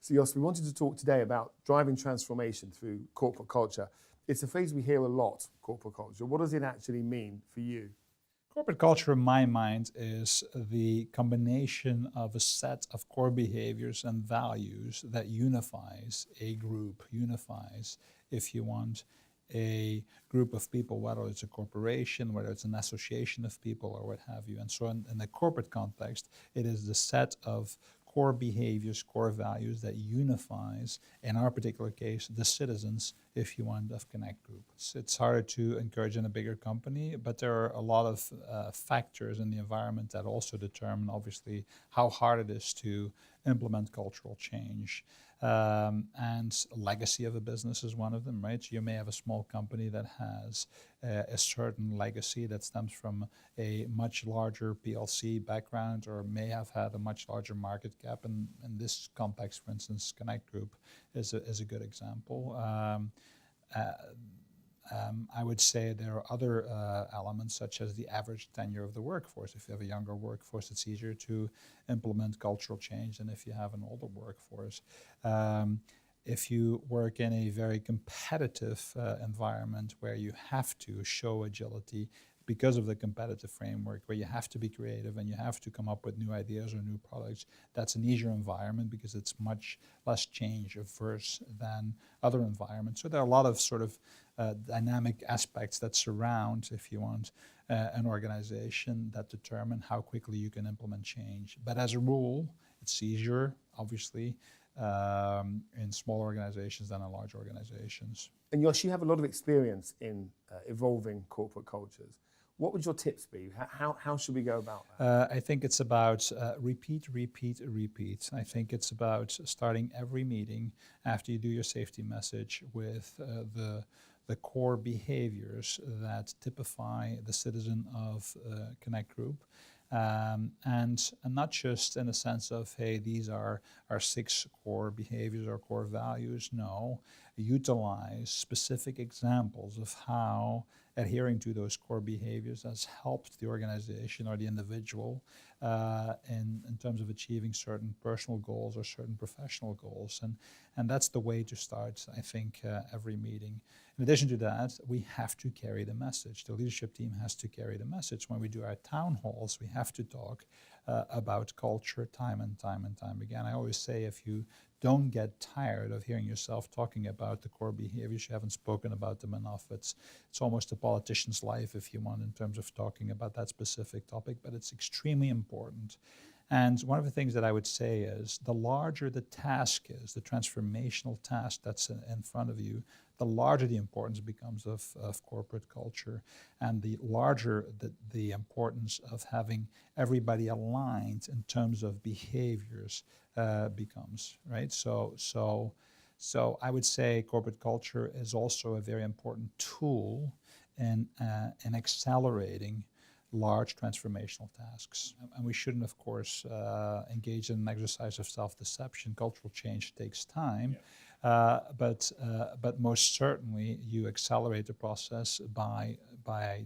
So Jos, we wanted to talk today about driving transformation through corporate culture. It's a phrase we hear a lot, corporate culture. What does it actually mean for you? Corporate culture, in my mind, is the combination of a set of core behaviors and values that unifies a group, unifies, if you want, a group of people, whether it's a corporation, whether it's an association of people, or what have you. And so in the corporate context, it is the set of core behaviors, core values that unifies, in our particular case, the citizens, if you want, of Connect Group. It's harder to encourage in a bigger company, but there are a lot of factors in the environment that also determine, obviously, how hard it is to implement cultural change. And legacy of a business is one of them, right? So you may have a small company that has a certain legacy that stems from a much larger PLC background, or may have had a much larger market cap. And in this context, for instance, Connect Group is a good example. I would say there are other elements, such as the average tenure of the workforce. If you have a younger workforce, it's easier to implement cultural change than if you have an older workforce. If you work in a very competitive environment where you have to show agility because of the competitive framework, where you have to be creative and you have to come up with new ideas or new products, that's an easier environment because it's much less change averse than other environments. So there are a lot of sort of dynamic aspects that surround, if you want, an organization that determine how quickly you can implement change. But as a rule, it's easier, obviously, in small organizations than in large organizations. And Jos, you have a lot of experience in evolving corporate cultures. What would your tips be? How should we go about that? I think it's about repeat. I think it's about starting every meeting after you do your safety message with the core behaviors that typify the citizen of Connect Group. And not just in the sense of, hey, these are our 6 core behaviors or core values. No, utilize specific examples of how adhering to those core behaviors has helped the organization or the individual in terms of achieving certain personal goals or certain professional goals. And that's the way to start, I think, every meeting. In addition to that, we have to carry the message. The leadership team has to carry the message. When we do our town halls, we have to talk about culture time and time again. I always say, if you don't get tired of hearing yourself talking about the core behaviors, you haven't spoken about them enough. It's almost a politician's life, if you want, in terms of talking about that specific topic, but it's extremely important. And one of the things that I would say is, the larger the task is, the transformational task that's in front of you, the larger the importance becomes of corporate culture, and the larger the importance of having everybody aligned in terms of behaviors becomes, right? So I would say corporate culture is also a very important tool in accelerating large transformational tasks. And we shouldn't, of course, engage in an exercise of self-deception. Cultural change takes time. Yeah. But most certainly you accelerate the process by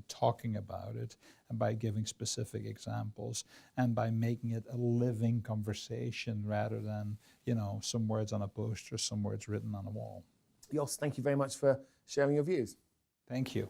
talking about it, and by giving specific examples, and by making it a living conversation rather than, some words on a poster, some words written on a wall. Jos, thank you very much for sharing your views. Thank you.